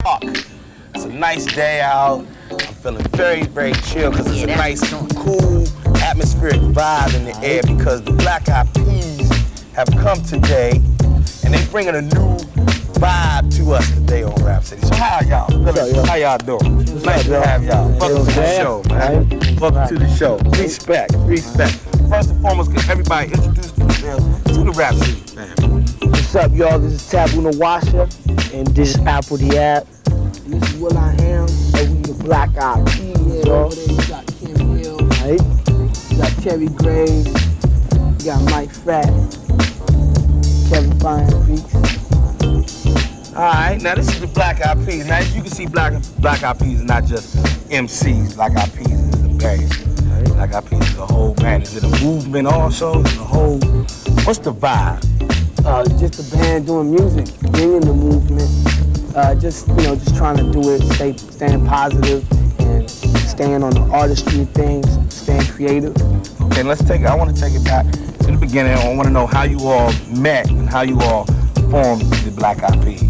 park. It's a nice day out. I'm feeling very, very chill because it's a nice, cool, atmospheric vibe in the air because the Black Eyed Peas have come today and they bringing a new vibe to us today on Rap City. So how y'all feeling? How y'all doing? Nice to have y'all. Welcome to the show, man. Welcome to the show. Respect. First and foremost, can everybody introduce themselves to the Rap City family? What's up, y'all? This is Taboo Nawasha, and this is Apple the App. And this is Will I Am, And we the Black Eyed Peas, yeah, y'all. over there you got Kim Hill, Right? you got Terry Graves, you got Mike Frat, Kevin Fine Beats. Alright, now this is the Black Eyed Peas. Now as you can see, Black Eyed Peas is not just MCs. Black Eyed Peas is a band. Black Eyed Peas is a whole band. Is it a movement also? Is it a whole, what's the vibe? Just a band doing music, bringing the movement. Just trying to do it, staying positive and staying on the artistry of things, staying creative. Okay, I want to take it back to the beginning. I want to know how you all met and how you all formed the Black Eyed Peas.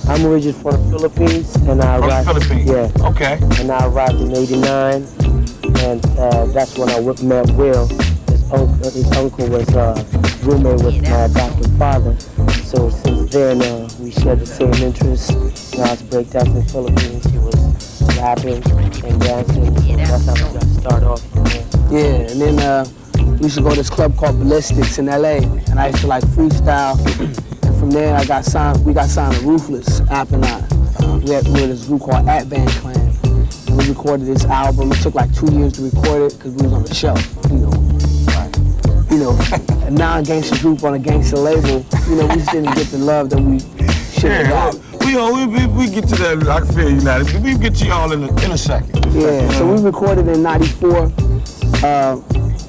I'm originally from the Philippines, and I arrived. From the Philippines? Yeah. Okay. And I arrived in '89, and that's when I met Will. His uncle was roommate with my adopted father. So since then, we shared the same interests. When I was breakdancing in the Philippines, he was rapping and dancing. So that's how we got started off from there. Yeah, and then we used to go to this club called Ballistics in LA, and I used to like freestyle. And from there, we got signed to Ruthless, App and I. We were this group called At Band Clan. And we recorded this album. It took like 2 years to record it because we was on the shelf, a non-gangster group on a gangster label. We just didn't get the love that we should have got. We get to that. I feel you now. We get to y'all in a second. Yeah, so we recorded in '94.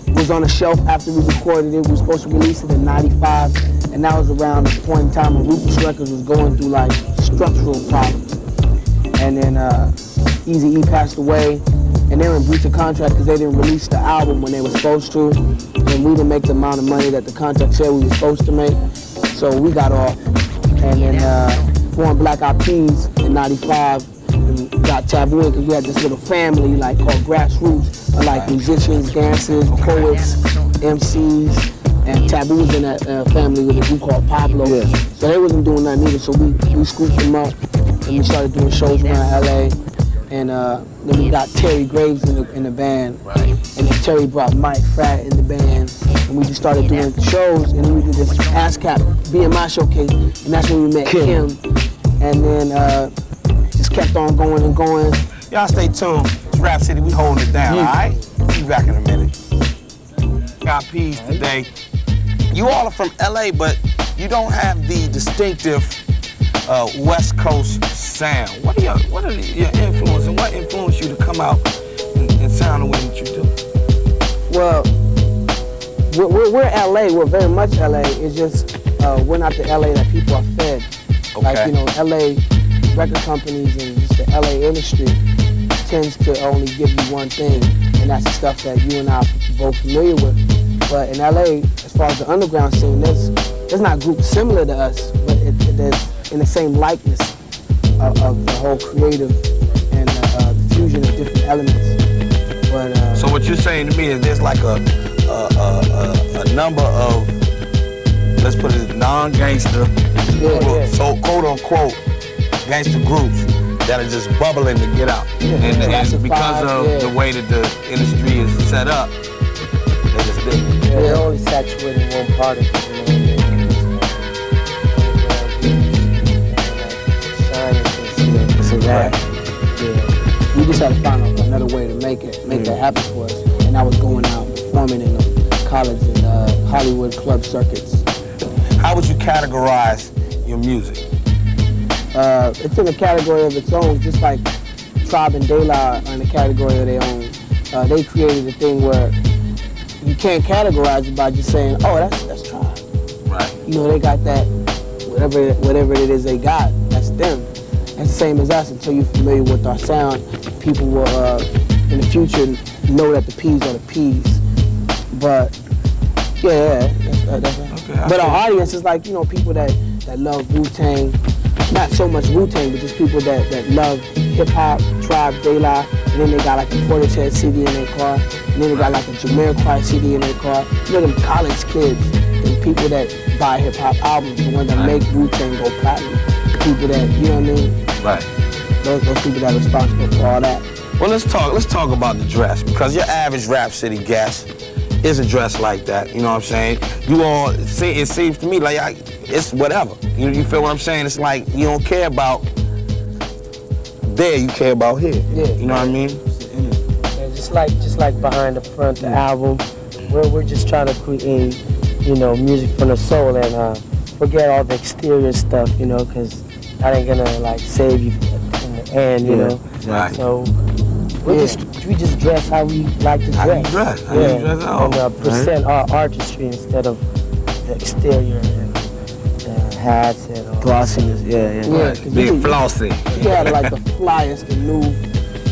Was on the shelf after we recorded it. We were supposed to release it in '95, and that was around the point in time when Ruthless Records was going through like structural problems. And then Eazy-E passed away, and they were in breach of contract because they didn't release the album when they were supposed to, and we didn't make the amount of money that the contract said we were supposed to make. So we got off, and then formed Black Eyed Peas in '95, and got Taboo in because we had this little family like called Grassroots. Like musicians, dancers, poets, MCs, and Taboo was in that family with a group called Pablo. Yeah. So they wasn't doing nothing either, so we scooped them up and we started doing shows around LA. And then we got Terry Graves in the band. Right. And then Terry brought Mike Frat in the band. And we just started doing shows, and then we did this ASCAP BMI showcase, and that's when we met Kim. And then just kept on going and going. Y'all stay tuned. It's Rap City. We holding it down, all right? Be back in a minute. Got Peas today. You all are from LA, but you don't have the distinctive West Coast sound. What are your influences, and what influenced you to come out and sound the way that you do? Well, we're LA. We're very much LA. It's just we're not the LA that people are fed. Okay. Like LA record companies and just the LA industry tends to only give you one thing, and that's the stuff that you and I are both familiar with. But in LA, as far as the underground scene, there's not groups similar to us, but there's in the same likeness of the whole creative and the fusion of different elements. But so what you're saying to me is there's like a number of, let's put it, non-gangster, so quote unquote gangster groups that are just bubbling to get out. Yeah. And because of the way that the industry is set up, they just dig. Yeah, they're only saturated in one part of it. So that, yeah, we just had to find another way to make that happen for us, and that was going out and performing in the college and Hollywood club circuits. How would you categorize your music? It's in a category of its own, just like Tribe and De La are in a category of their own. They created a thing where you can't categorize it by just saying, oh, that's Tribe. Right. They got that, whatever it is they got, that's them. That's the same as us. Until you're familiar with our sound, people will, in the future, know that the P's are the P's. But, yeah, that's okay, but our audience is like, people that love Wu-Tang, not so much Wu-Tang, but just people that love hip-hop, Tribe, De La, and then they got like a Portishead CD in their car, and then they got like a Jamiroquai CD in their car. You know, them college kids and people that buy hip-hop albums, the ones that make Wu-Tang go platinum. People that, you know what I mean? Right. Those people that are responsible for all that. Well, let's talk about the dress, because your average Rap City guest isn't dressed like that, you know what I'm saying? You all, see, it seems to me like it's whatever. You feel what I'm saying? It's like you don't care about there, you care about here. Yeah. You know what I mean? Yeah, just like behind the front, the album, we're just trying to create, you know, music from the soul and forget all the exterior stuff, you know, because that ain't gonna like save you in the end, you know. Right. So we just dress how we like to dress. How you dress? How you dress out? And present our artistry instead of the exterior and the hats and all. Glossiness, yeah. Being flossy. You had like the flyest, the new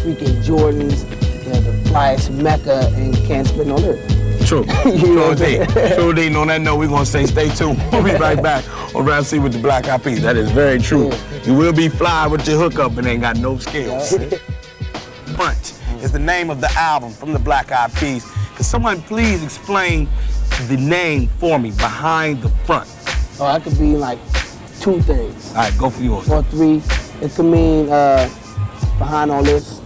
freaking Jordans, the flyest Mecca, and you can't spit no lyrics. True. True indeed. True indeed. On that note, we're going to say stay tuned. We'll be right back on Rap City with the Black Eyed Peas. That is very true. Yeah. You will be fly with your hookup and ain't got no skills. Punch is the name of the album from the Black Eyed Peas. Can someone please explain the name for me, Behind the Front? Oh, that could be like two things. All right, go for yours. Or three. It could mean behind all this.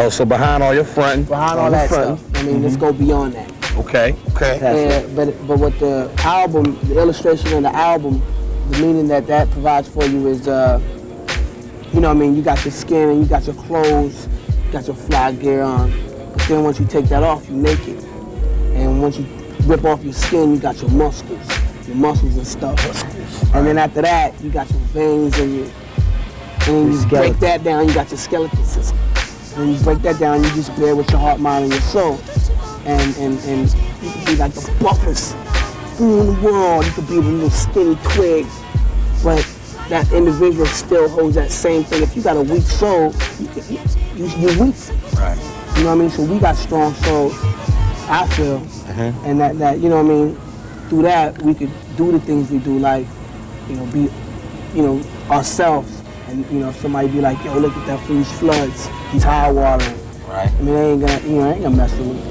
Oh, so behind all your fronting. Behind all that stuff. I mean, let's go beyond that. Okay. And, but with the album, the illustration of the album, the meaning that provides for you is, you know what I mean, you got your skin and you got your clothes, you got your fly gear on, but then once you take that off, you're naked. And once you rip off your skin, you got your muscles and stuff. And then after that, you got your veins and then you break that down, you got your skeleton system. And you break that down, you just bear with your heart, mind, and your soul. And you could be like the buffest fool in the world. You could be the little skinny twig, but that individual still holds that same thing. If you got a weak soul, you're weak. Right. You know what I mean? So we got strong souls, I feel. And that, you know what I mean? Through that, we could do the things we do, like, you know, be, you know, ourselves. And, you know, somebody be like, yo, look at that fool's floods. He's high watering. Right. I mean, they ain't gonna mess with me.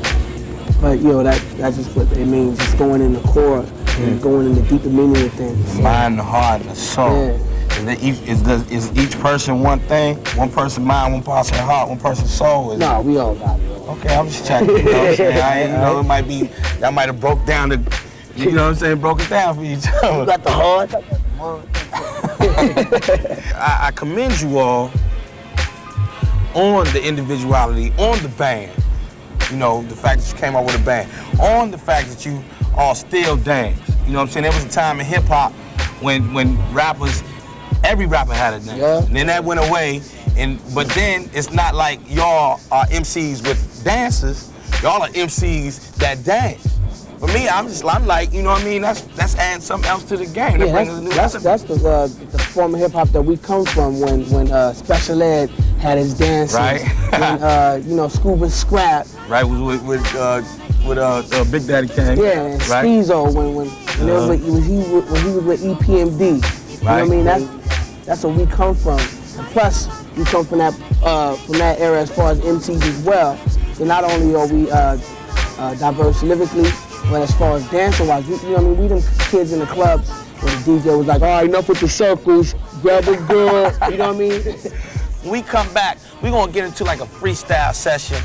But, you know, that's just what it means. It's going in the core and going in the deeper meaning of things. The mind, the heart, and the soul. Yeah. Is each person one thing? One person mind, one person heart, one person soul? No, we all got it. Okay, I'm just checking. You know what I'm saying? You know, it might be, that might have broke down the, you know what I'm saying, broke it down for each other. You got the heart. I commend you all on the individuality, on the band. You know, the fact that you came out with a band. On the fact that you all still dance. You know what I'm saying? There was a time in hip hop when rappers, every rapper had a dance. Yeah. And then that went away. But then it's not like y'all are MCs with dancers. Y'all are MCs that dance. For me, I'm like, you know what I mean? That's adding something else to the game. Yeah, that's the form of hip hop that we come from when Special Ed had his dances. Right. When you know, Scuba Scrap. Right, with Big Daddy Kane. Yeah, and right. Skeezo when he was with EPMD. You know what I mean? That's where we come from. And plus, we come from that era as far as MCs as well. So not only are we diverse lyrically, but as far as dancer-wise, you know what I mean? We them kids in the clubs where the DJ was like, all right, enough with the circles, grab a girl, you know what I mean? When we come back, we're gonna get into like a freestyle session,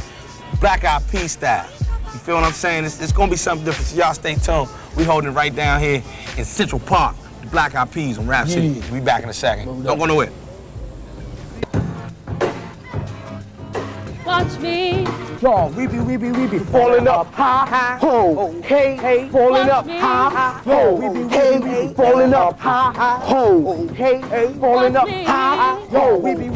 Black Eyed Peas style. You feel what I'm saying? It's gonna be something different, so y'all stay tuned. We holding it right down here in Central Park, the Black Eyed Peas on Rap City. We back in a second. Don't go nowhere. Watch me. Yo, we be falling up high, ho, hey, falling up high, ho, hey, falling up high, ho, hey, falling up high, yo, we be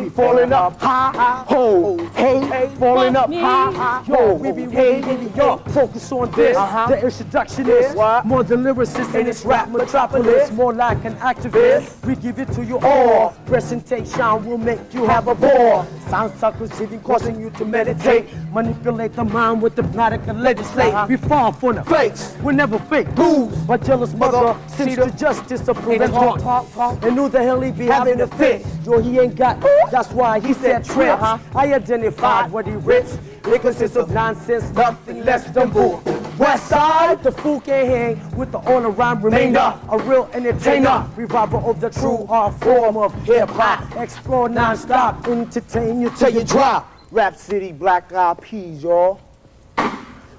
falling up high, ho, hey, falling up high. Yo, we be in New York. Focus on this. The introduction is more the lyricist in this rap metropolis. More like an activist. We give it to you all. Presentation will make you have a ball. Sound suckers sitting, causing you to meditate. Manipulate the mind with hypnotic and legislate. We fall for the fakes. We're never fake booze. But jealous mother, since the justice of prevent talk. And knew the hell he be having a fit. Yo, he ain't got, that's why he said trips. I identified what he rips. It consists of nonsense, nothing less than bull. West side, the fool can't hang with the all-around remainder. A real entertainer, revival of the true art form of hip-hop. Explore non-stop, entertain you till you drop. Rap City, Black Eyed Peas, y'all.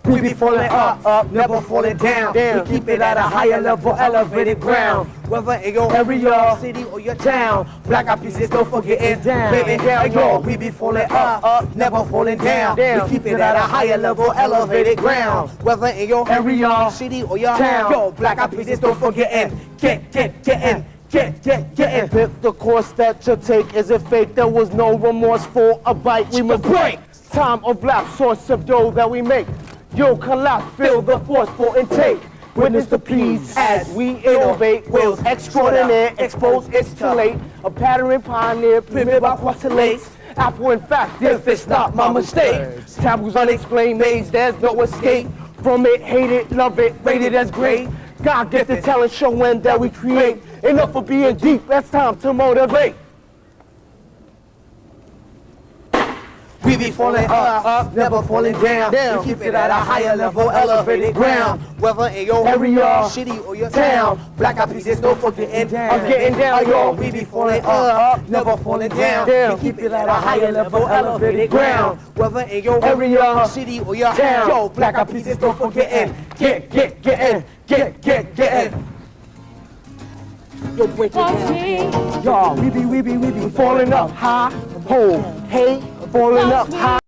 We be falling up, never falling down. We keep it at a higher level, elevated ground. Whether in your area, city, or your town, Black Eyed Peas, don't forget it down. Baby, down, yo. We be falling up, never falling down. We keep it at a higher level, elevated ground. Whether in your area, city, or your town, yo, Black Eyed Peas, don't forget it. Get in. If the course that you take isn't fake, there was no remorse for a bite we must break. Time of lapse, source of dough that we make. Yo, collapse, feel the forceful intake. Witness the peace as we innovate. Wills extraordinaire, expose it's too late. A pattern pioneer, primitive by postulates. Apple in fact, if it's not my mistake. Taboos unexplained maze, there's no escape. From it, hate it, love it, rate it as great. God gifted talent showing that we create. Enough for being deep, it's time to motivate. We be falling up, never falling down. We keep it at a higher level, elevated ground. Whether in your area, city, or your town, Black Eyed Peas, don't forget it. I'm getting down, yo. We be falling up, never falling down. We keep it at a higher level, elevated ground. Whether in your area, city, or your town, yo, Black Eyed Peas, don't forget it. Get in. Yo, break it down. Yo, we be falling up high, ho, hey, falling up high.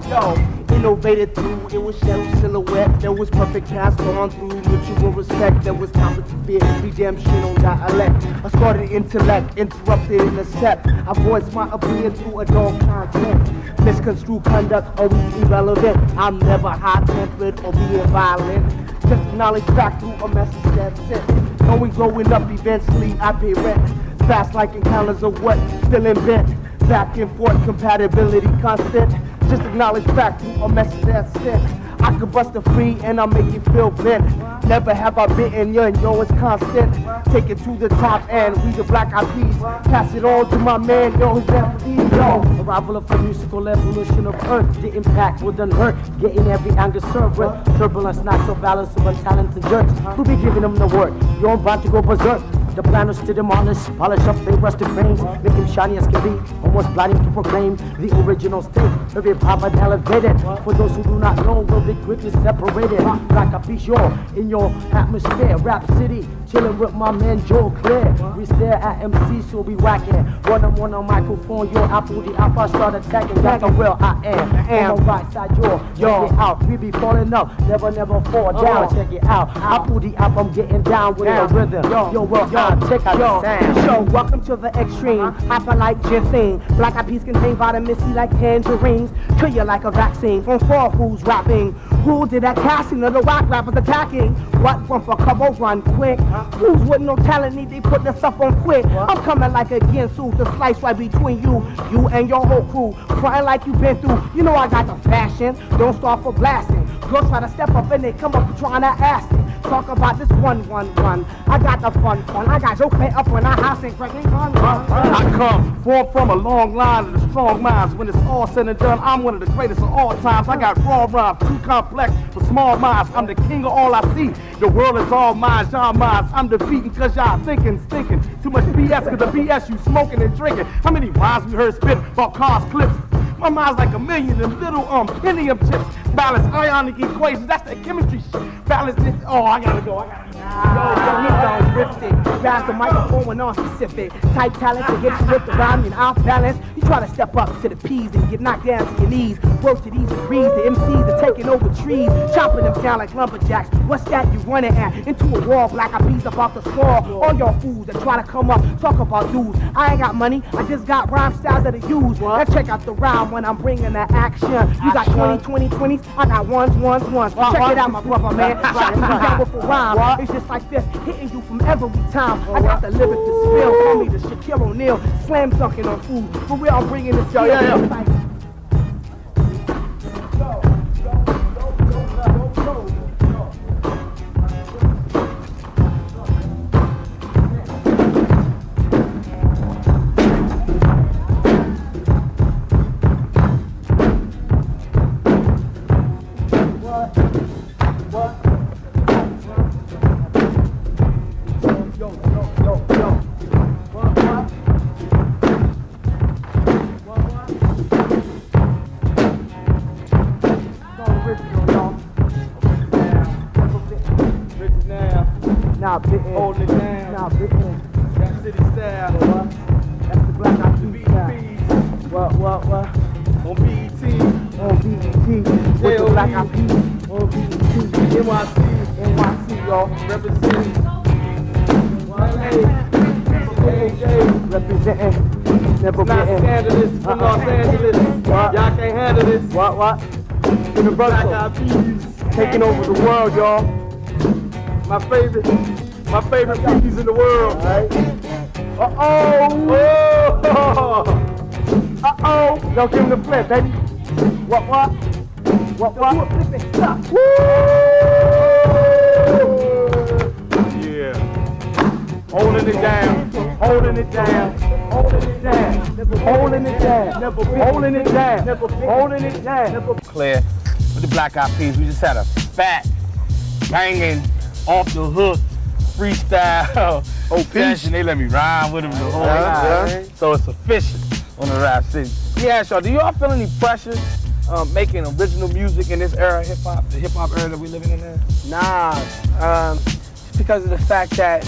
Yo, innovated through, it was shadow silhouette. There was perfect cast on through mutual respect. There was time to fear, redemption on dialect. I started intellect, interrupted in a step. I voiced my opinion through adult content. Misconstrued conduct, always irrelevant. I'm never hot-tempered or being violent. Just acknowledge fact through a message that's sent. Knowing growing up, eventually I pay rent. Fast like encounters of what, still bent. Back and forth, compatibility constant. Just acknowledge fact through a message that's sent. I could bust a free and I'll make you feel bent. Never have I bitten you and yo, it's constant. Take it to the top and we the Black Eyed Peas. Pass it on to my man, yo, his Japanese, yo. Arrival of the musical evolution of Earth. The impact will done hurt. Getting every anger served with turbulence, not so balanced of untalented jerks. Who be giving them the work? You're about to go berserk. The plan is to demolish, polish up their rusted frames, make them shiny as can be, almost blinding to proclaim the original state. Every pop and elevated. For those who do not know, will be quickly separated. Like a piece, yo, in your atmosphere. Rap City, chilling with my man Joe Clair. We stare at MCs, so we whacking. One on a microphone, yo, Apple the app, I start attacking. That's the real I am. On the right side, yo, check it out. We be falling up, never fall down. Check it out. Apple the app, I'm getting down with the rhythm. Yo, well, check out the sound. Yo, welcome to the extreme. Hyper like ginseng. Black Eyed Peas contain vitamin C like tangerines. Kill you like a vaccine. From four who's rapping. Who did that casting of the whack rappers attacking? What from for cover run quick? Who's with no talent need they put their stuff on quick? I'm coming like a Ginsu to slice right between you and your whole crew. Crying like you been through. You know I got the fashion. Don't start for blasting. Girls try to step up and they come up trying to ask it. Talk about this one. I got the fun. I got your play up when I house and correctly run. I come formed from a long line of the strong minds. When it's all said and done, I'm one of the greatest of all times. I got raw rhymes, too complex for small minds. I'm the king of all I see. The world is all mine, y'all minds. I'm defeating cause y'all thinking. Too much BS cause the BS you smoking and drinking. How many rhymes we heard spit about cars, clips? My mind's like a million of little Pentium chips. Balance ionic equations, that's the chemistry shit. Balance this, I gotta go. Yo, he done ripped it. grabs the microphone when on specific. Type talent to hit you with the rhyme and off balance. You try to step up to the P's and get knocked down to your knees. Work to these degrees, the MCs are taking over trees, chopping them down like lumberjacks. What's that you running at? Into a wall, black eyed peas about to fall. All y'all fools that try to come up, talk about dudes. I ain't got money, I just got rhyme styles that I use. Now check out the rhyme when I'm bringing the action. You got 20s, I got ones. Check it out, my brother, man. Shot down with a rhyme. It's just like this, hitting you from every time. I got the lyric to spill. Call me the Shaquille O'Neal, slam dunking on food. For real, I'm bringing this. Holding it down. Got city style. That's the black eyed peas style. What? On BET. With the black eyed peas. On BET. NYC, y'all. Representing. Representing. Never Not scandalous from Los Angeles. Y'all can't handle this. What? Black eyed peas. Taking over the world, y'all. My favorite peas in the world. Don't give him the flip, baby. What? Flip it, stop. Yeah. Holding it down. Clair, with the Black Eyed Peas, we just had a fat, banging, off the hook, freestyle session. They let me rhyme with them the whole night. So it's official on the Rap City. Yeah, y'all, do y'all feel any pressure making original music in this era of hip-hop, the hip-hop era that we living in now? Nah, it's because of the fact that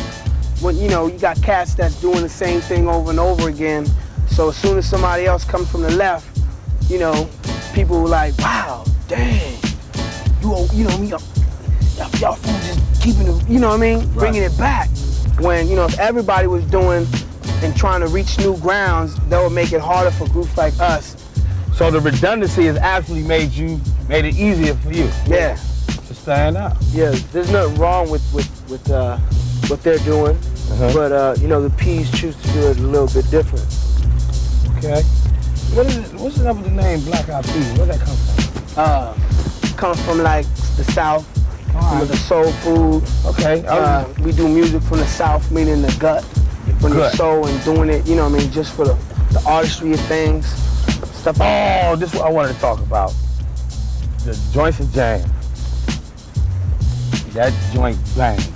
when you got cats that's doing the same thing over and over again. So as soon as somebody else comes from the left, people were like, wow, dang, y'all fools just keeping it, bringing it back. When, if everybody was doing and trying to reach new grounds, that would make it harder for groups like us. So the redundancy has actually made it easier for you. Yeah. To stand out. Yeah, there's nothing wrong with what they're doing, but the P's choose to do it a little bit different. Okay. What's the name of the name Black Eyed Peas? Where'd that come from? Comes from like the South, Right. the soul food. Okay. We do music from the South, meaning the gut, from the soul, and doing it, just for the artistry of things. Stuff. Oh, this is what I wanted to talk about. The joints and jams. That joint bangs.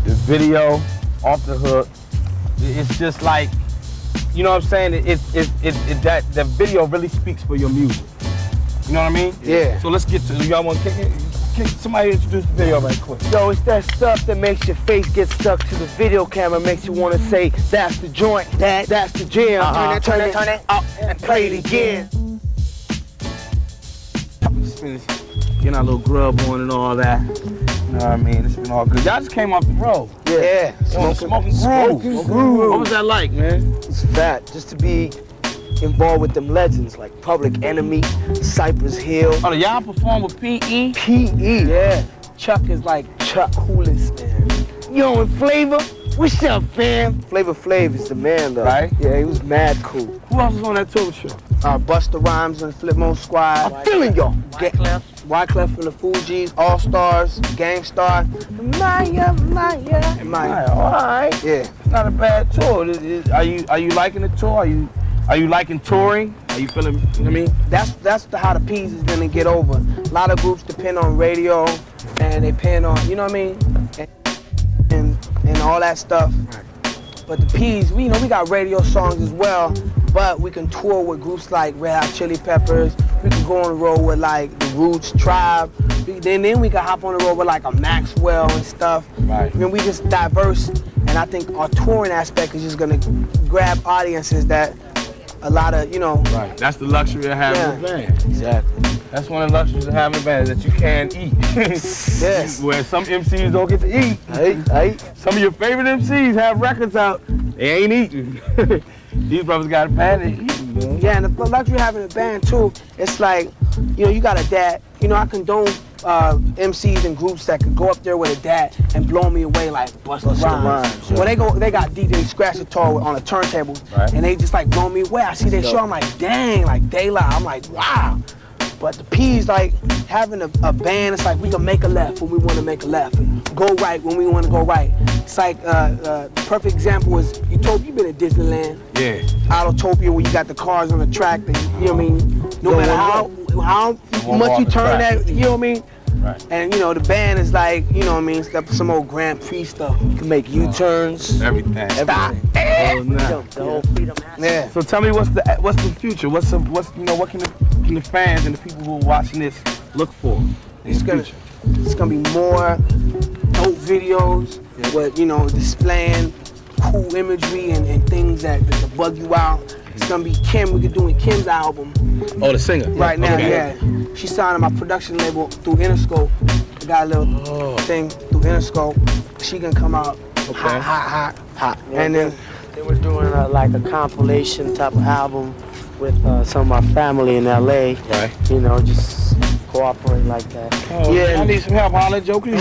The video, off the hook. It's just like, you know what I'm saying? That video really speaks for your music. You know what I mean? Yeah. So let's get to, y'all want to kick it? Somebody introduce the video right quick. Yo, it's that stuff that makes your face get stuck to the video camera, makes you want to say, that's the joint, that's the jam. Turn it up and play it again. Just finished getting our little grub on and all that. You know what I mean? It's been all good. Y'all just came off the road. Yeah. Smoking groove. What was that like, man? It's fat, just to be involved with them legends like Public Enemy, Cypress Hill. Oh, y'all perform with P.E.? P.E. Yeah. Chuck is like Chuck coolest, man. Yo, and Flavor, what's up, fam? Flavor Flav is the man, though. Right? Yeah, he was mad cool. Who else was on that tour with you? Busta Rhymes and Flip Mode Squad. I'm feeling y'all. Wyclef from the Fugees, All Stars, Gangstar, Maya. All right. Yeah. It's not a bad tour. Are you liking the tour? Are you liking touring? Are you feeling, you know what I mean? That's how the P's is gonna get over. A lot of groups depend on radio and they depend on, you know what I mean? And all that stuff. But the P's, we got radio songs as well, but we can tour with groups like Red Hot Chili Peppers. We can go on the road with like the Roots Tribe. Then we can hop on the road with like a Maxwell and stuff. Right. I mean, we just diverse, and And I think our touring aspect is just gonna grab audiences that a lot of, you know. Right. That's the luxury of having a band. Exactly. That's one of the luxuries of having a band, that you can eat. Yes. Where some MCs don't get to eat. Hey. Some of your favorite MCs have records out, they ain't eating. These brothers got a band, they eating, man. Yeah, and the luxury of having a band too, it's like, you know, you got a dad. You know, I condone MCs and groups that could go up there with a dad and blow me away like Busta Rhymes. Yeah. Well, they got DJ Scratch Guitar on a turntable, Right. and they just like blow me away. I see their show, I'm like, dang, like Daylight. I'm like, wow. But the P's, like having a band, it's like we can make a left when we want to make a left, go right when we want to go right. It's like perfect example is Utopia. You been at Disneyland? Yeah. Autotopia, where you got the cars on the track. That, you know what I mean? No matter how much you turn that, you know what I mean? Right. And you know the band is like, you know what I mean? Some old Grand Prix stuff. You can make U-turns. Everything. Stop. The whole freedom. Yeah. So tell me, what's the future? What can the fans and the people who are watching this look for in It's the gonna, future? it's gonna be more dope videos with, you know, displaying cool imagery and things that bug you out. It's gonna be Kim. We're doing Kim's album Oh, the singer. right now. Okay. Yeah, she signed my production label through Interscope. I got a little thing through Interscope. She can come out hot. And then They were doing like a compilation type of album with some of my family in LA. Right. You know, just cooperate like that. Oh, Yeah. I need some help. Holla at Joe Clair.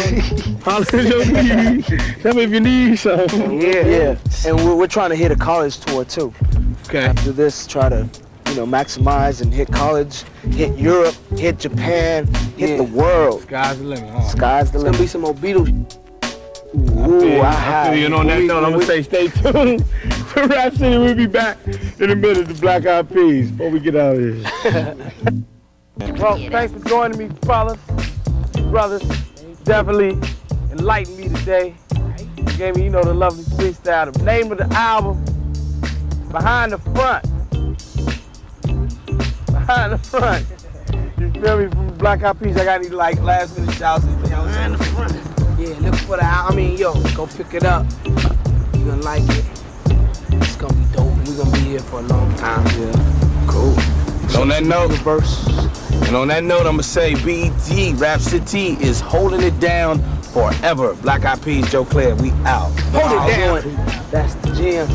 Holla at Joe Clair. Tell me if you need something. Yeah. And we're trying to hit a college tour too. Okay. After this, try to, you know, maximize and hit college, hit Europe, hit Japan, hit the world. Sky's the limit, huh? Sky's the it's gonna limit. be some more Beatles. Ooh, I feel you. And on that note, I'm gonna say stay tuned to Rap City. We'll be back in a minute to Black Eyed Peas before we get out of here. Well, thanks for joining me, fellas, brothers. Definitely enlightened me today. You gave me, you know, the lovely freestyle. The name of the album, Behind the Front. Behind the Front. You feel me? From Black Eyed Peas, I got any like last minute shouts. Behind the Front. Yeah, look for the album. I mean, yo, go pick it up. You're gonna like it. It's gonna be dope. We're gonna be here for a long time. Yeah. Cool. And on that note, I'm gonna say BT Rap City is holding it down forever. Black Eyed Peas, Joe Clair, we out. Hold it down. That's the jam.